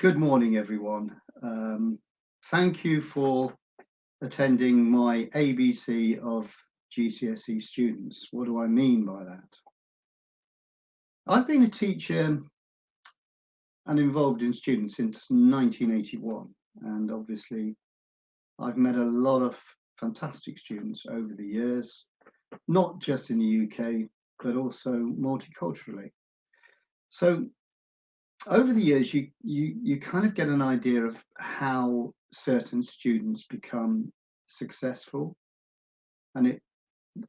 Good morning, everyone. Thank you for attending my ABC of GCSE students. What do I mean by that? I've been a teacher and involved in students since 1981, and obviously I've met a lot of fantastic students over the years, not just in the UK, but also multiculturally. So over the years, you kind of get an idea of how certain students become successful, and it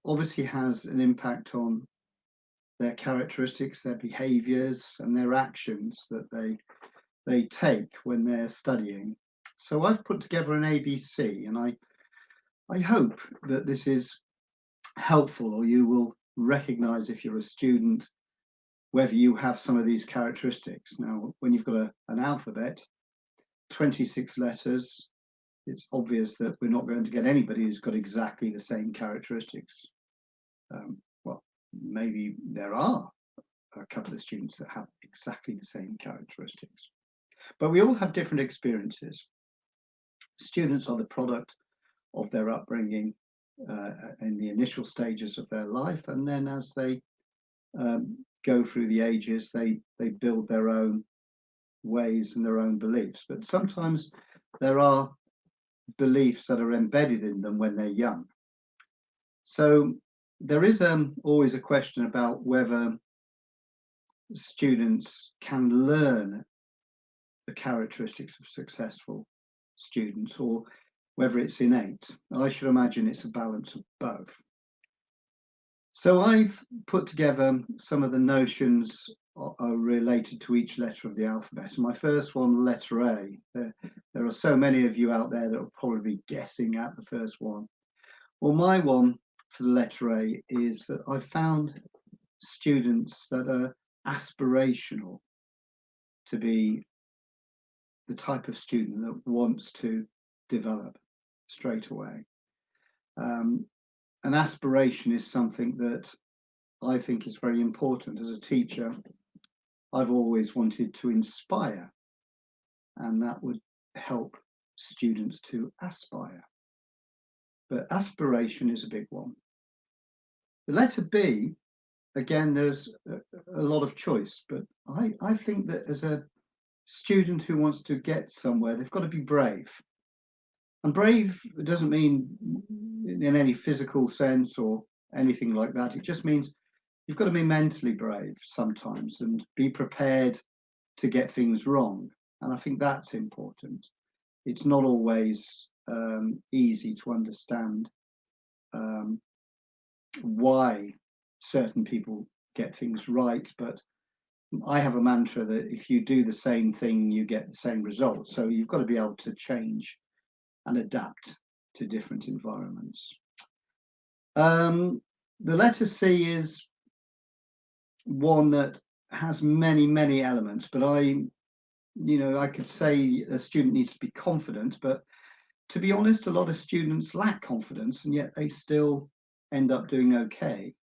obviously has an impact on their characteristics, their behaviors, and their actions that they take when they're studying. So I've put together an ABC, and I hope that this is helpful, or you will recognize if you're a student whether you have some of these characteristics. Now, when you've got an alphabet, 26 letters, it's obvious that we're not going to get anybody who's got exactly the same characteristics. Well, maybe there are a couple of students that have exactly the same characteristics, but we all have different experiences. Students are the product of their upbringing in the initial stages of their life, and then as they go through the ages, they build their own ways and their own beliefs. But sometimes there are beliefs that are embedded in them when they're young. So there is always a question about whether students can learn the characteristics of successful students or whether it's innate. I should imagine it's a balance of both. So I've put together some of the notions are related to each letter of the alphabet. My first one, letter A. There are so many of you out there that will probably be guessing at the first one. Well, my one for the letter A is that I found students that are aspirational to be the type of student that wants to develop straight away. An aspiration is something that I think is very important. As a teacher, I've always wanted to inspire, and that would help students to aspire. But aspiration is a big one. The letter B, again, there's a lot of choice, but I think that as a student who wants to get somewhere, they've got to be brave. And brave doesn't mean in any physical sense or anything like that. It just means you've got to be mentally brave sometimes and be prepared to get things wrong. And I think that's important. It's not always easy to understand why certain people get things right, but I have a mantra that if you do the same thing, you get the same result. So you've got to be able to change and adapt to different environments. The letter C is one that has many elements, but I could say a student needs to be confident, but to be honest, a lot of students lack confidence and yet they still end up doing okay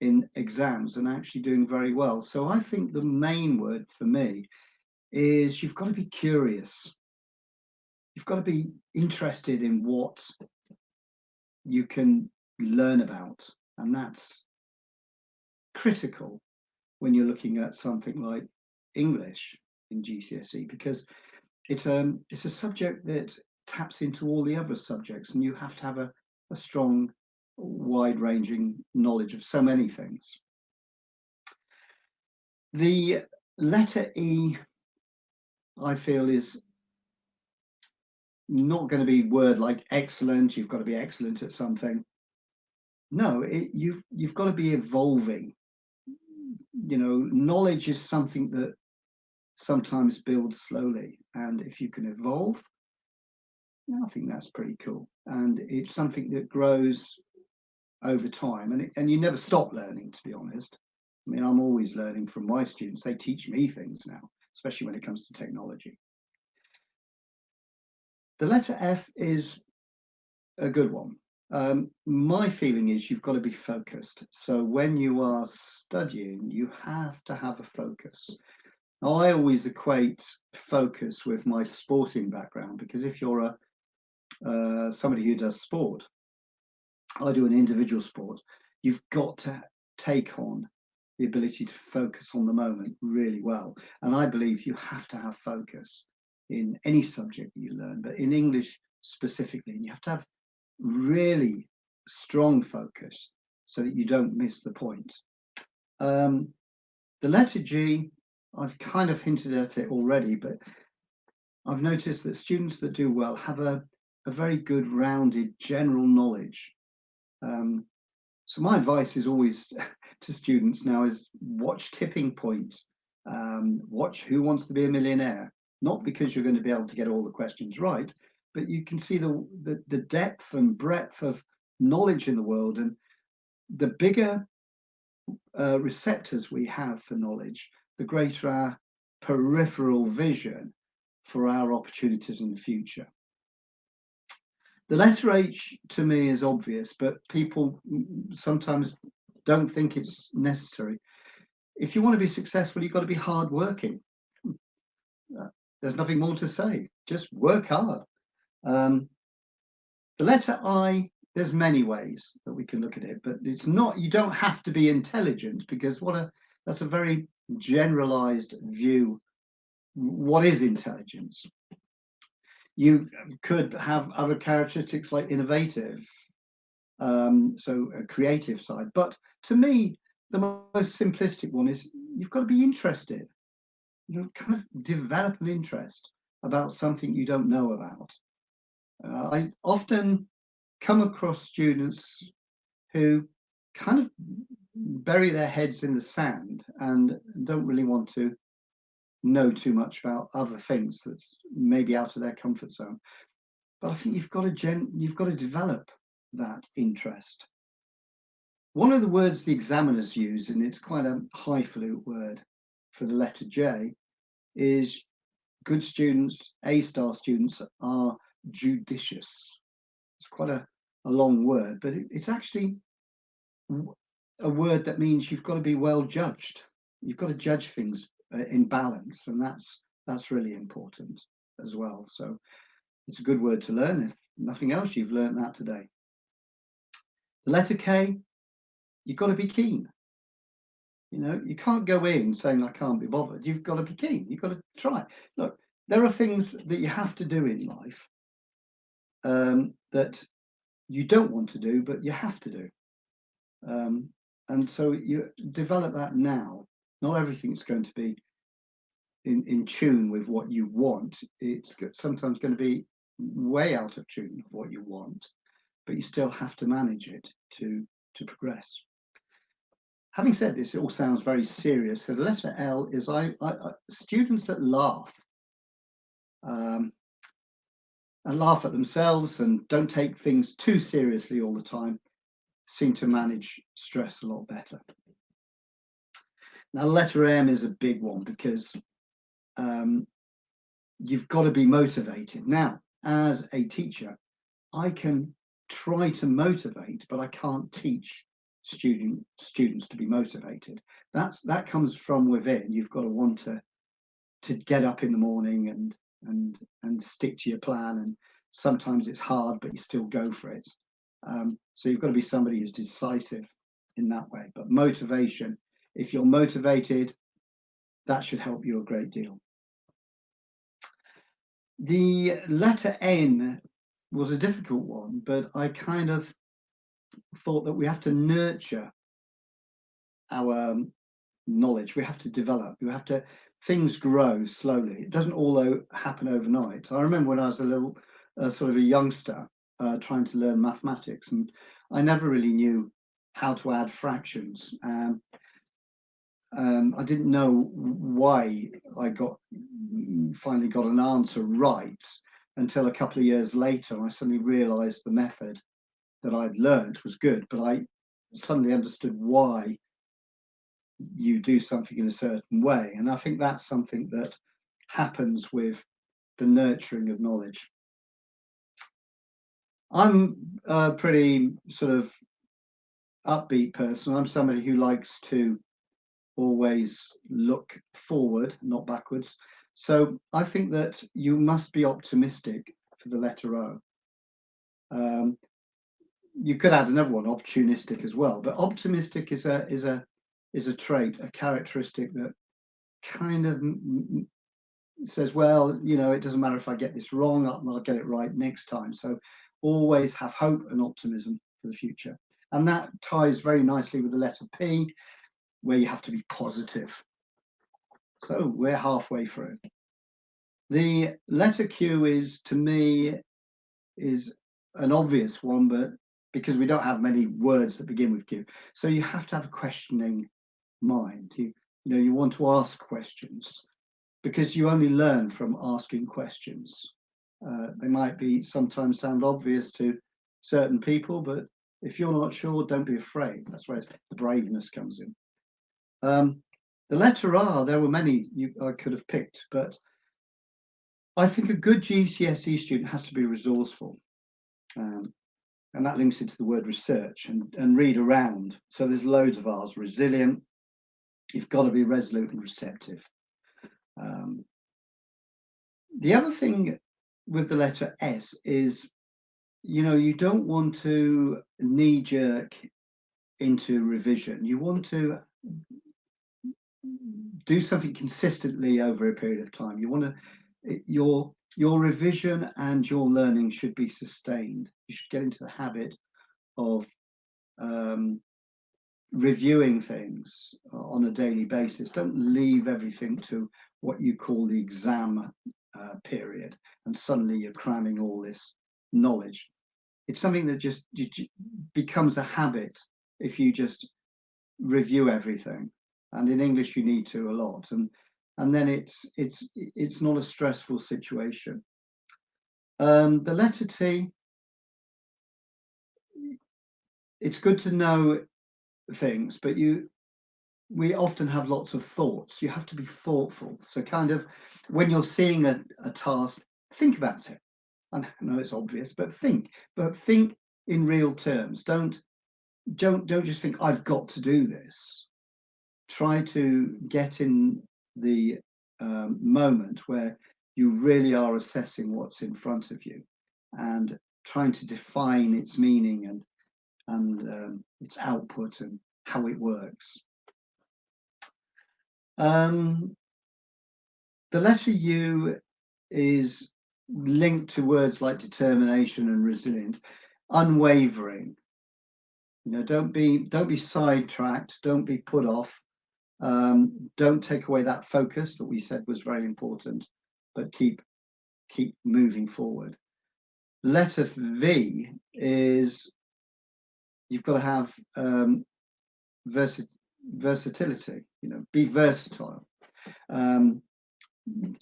in exams and actually doing very well. So I think the main word for me is you've got to be curious. You've got to be interested in what you can learn about, and that's critical when you're looking at something like English in GCSE, because it's a subject that taps into all the other subjects, and you have to have a strong, wide-ranging knowledge of so many things. The letter E, I feel, is not going to be word like excellent. You've got to be excellent at something. No, you've got to be evolving. Knowledge is something that sometimes builds slowly, and if you can evolve, I think that's pretty cool. And it's something that grows over time, and you never stop learning, to be honest. I mean, I'm always learning from my students. They teach me things now, especially when it comes to technology. The letter F is a good one. My feeling is you've got to be focused. So when you are studying, you have to have a focus. Now, I always equate focus with my sporting background, because if you're somebody who does sport, I do an individual sport, you've got to take on the ability to focus on the moment really well. And I believe you have to have focus in any subject that you learn, but in English specifically, and you have to have really strong focus so that you don't miss the point. The letter G, I've kind of hinted at it already, but I've noticed that students that do well have a very good rounded general knowledge. So my advice is always to students now is watch Tipping Point, watch Who Wants to Be a Millionaire, not because you're going to be able to get all the questions right, but you can see the depth and breadth of knowledge in the world, and the bigger receptors we have for knowledge, the greater our peripheral vision for our opportunities in the future. The letter H to me is obvious, but people sometimes don't think it's necessary. If you want to be successful, you've got to be hardworking. There's nothing more to say. Just work hard. The letter I, there's many ways that we can look at it, but it's not, you don't have to be intelligent, because that's a very generalized view. What is intelligence? You could have other characteristics like innovative, so a creative side. But to me, the most simplistic one is you've got to be interested. Kind of develop an interest about something you don't know about. I often come across students who kind of bury their heads in the sand and don't really want to know too much about other things that's maybe out of their comfort zone. But I think you've got to develop that interest. One of the words the examiners use, and it's quite a highfalutin word for the letter J, is good students, A-star students, are judicious. It's quite a long word, but it's actually a word that means you've got to be well judged. You've got to judge things in balance, and that's really important as well. So it's a good word to learn. If nothing else, you've learned that today. The letter K, you've got to be keen. You can't go in saying I can't be bothered. You've got to be keen. You've got to try. Look, there are things that you have to do in life that you don't want to do, but you have to do. And so you develop that now. Not everything's going to be in tune with what you want. It's sometimes going to be way out of tune with what you want, but you still have to manage it to progress. Having said this, it all sounds very serious. So the letter L is students that laugh. And laugh at themselves and don't take things too seriously all the time seem to manage stress a lot better. Now, letter M is a big one, because you've got to be motivated. Now, as a teacher, I can try to motivate, but I can't teach students to be motivated. That comes from within. You've got to want to get up in the morning and stick to your plan. And sometimes it's hard, but you still go for it. So you've got to be somebody who's decisive in that way. But motivation, if you're motivated, that should help you a great deal. The letter N was a difficult one, but I kind of thought that we have to nurture our knowledge. We have to develop. Things grow slowly. It doesn't all happen overnight. I remember when I was a little sort of a youngster trying to learn mathematics, and I never really knew how to add fractions. I didn't know why I finally got an answer right until a couple of years later. I suddenly realized the method that I'd learned was good, but I suddenly understood why you do something in a certain way. And I think that's something that happens with the nurturing of knowledge. I'm a pretty sort of upbeat person. I'm somebody who likes to always look forward, not backwards. So I think that you must be optimistic for the letter O. You could add another one, opportunistic as well, but optimistic is a trait, a characteristic that kind of says, well, you know, it doesn't matter if I get this wrong, I'll get it right next time. So always have hope and optimism for the future. And that ties very nicely with the letter P, where you have to be positive. So we're halfway through. The letter Q is, to me, is an obvious one, but because we don't have many words that begin with Q. So you have to have a questioning mind. You know, you want to ask questions, because you only learn from asking questions. They might be sometimes sound obvious to certain people, but if you're not sure, don't be afraid. That's where the braveness comes in. The letter R, there were many I could have picked, but I think a good GCSE student has to be resourceful. And that links into the word research and read around. So there's loads of R's. Resilient, you've got to be resolute and receptive. The other thing with the letter S is, you know, you don't want to knee-jerk into revision. You want to do something consistently over a period of time. You want to, your revision and your learning should be sustained. You should get into the habit of reviewing things on a daily basis. Don't leave everything to what you call the exam period, and suddenly you're cramming all this knowledge. It's something that just becomes a habit if you just review everything. And in English, you need to a lot, and then it's not a stressful situation. The letter T, it's good to know things, but we often have lots of thoughts. You have to be thoughtful. So kind of when you're seeing a task, think about it. I know it's obvious, but think in real terms. Don't just think I've got to do this. Try to get in the moment where you really are assessing what's in front of you and trying to define its meaning and its output and how it works. The letter U is linked to words like determination and resilient. Unwavering. You know, don't be sidetracked. Don't be put off. Don't take away that focus that we said was very important, but keep moving forward. Letter V is, you've got to have versatility. You know, be versatile.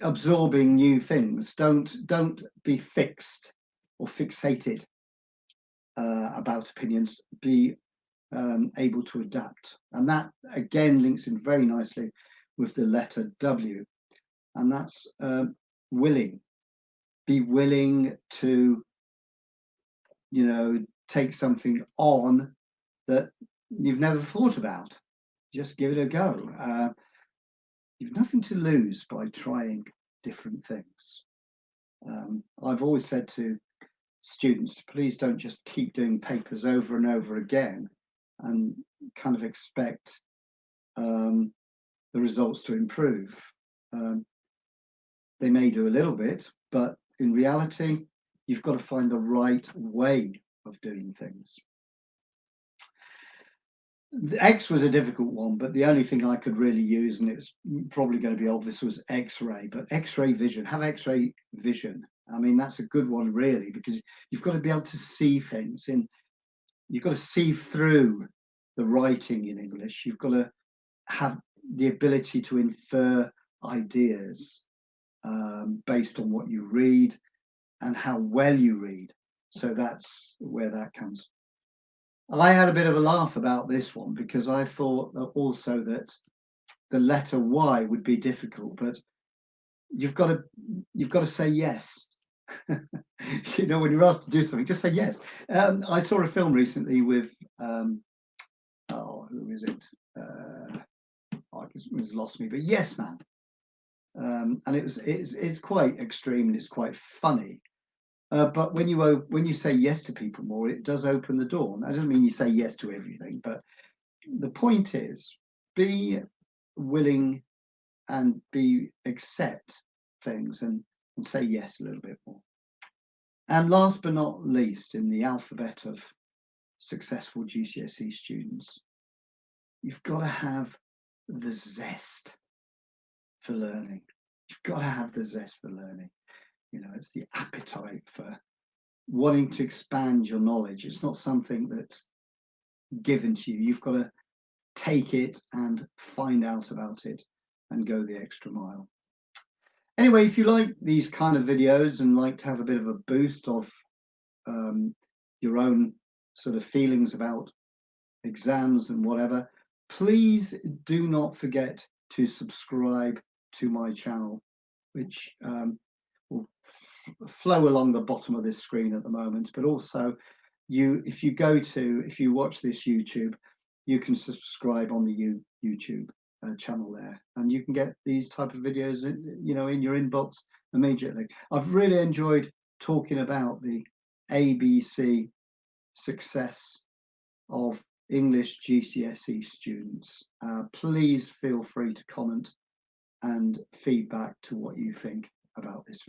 Absorbing new things. Don't be fixed or fixated about opinions. Be able to adapt, and that again links in very nicely with the letter W, and that's willing. Be willing to, you know, take something on that you've never thought about. Just give it a go. You've nothing to lose by trying different things. I've always said to students, please don't just keep doing papers over and over again and kind of expect the results to improve. They may do a little bit, but in reality, you've got to find the right way of doing things. The X was a difficult one, but the only thing I could really use, and it's probably going to be obvious, was X-ray. But X-ray vision, have X-ray vision. I mean, that's a good one, really, because you've got to be able to see things. You've got to see through the writing in English. You've got to have the ability to infer ideas based on what you read and how well you read. So that's where that comes. I had a bit of a laugh about this one because I thought also that the letter Y would be difficult, but you've got to say yes. You know, when you're asked to do something, just say yes. I saw a film recently with who is it? I has lost me, but yes, man. And it's quite extreme and it's quite funny. But when you say yes to people more, it does open the door. And that doesn't mean you say yes to everything, but the point is, be willing and accept things and say yes a little bit more. And last but not least, in the alphabet of successful GCSE students, you've got to have the zest for learning. You've got to have the zest for learning. You know, it's the appetite for wanting to expand your knowledge. It's not something that's given to you. You've got to take it and find out about it and go the extra mile. Anyway, if you like these kind of videos and like to have a bit of a boost of your own sort of feelings about exams and whatever, please do not forget to subscribe to my channel, which will flow along the bottom of this screen at the moment. But also, if you watch this YouTube, you can subscribe on the YouTube channel there, and you can get these type of videos in your inbox immediately. I've really enjoyed talking about the ABC success of English GCSE students. Please feel free to comment and feedback to what you think about this.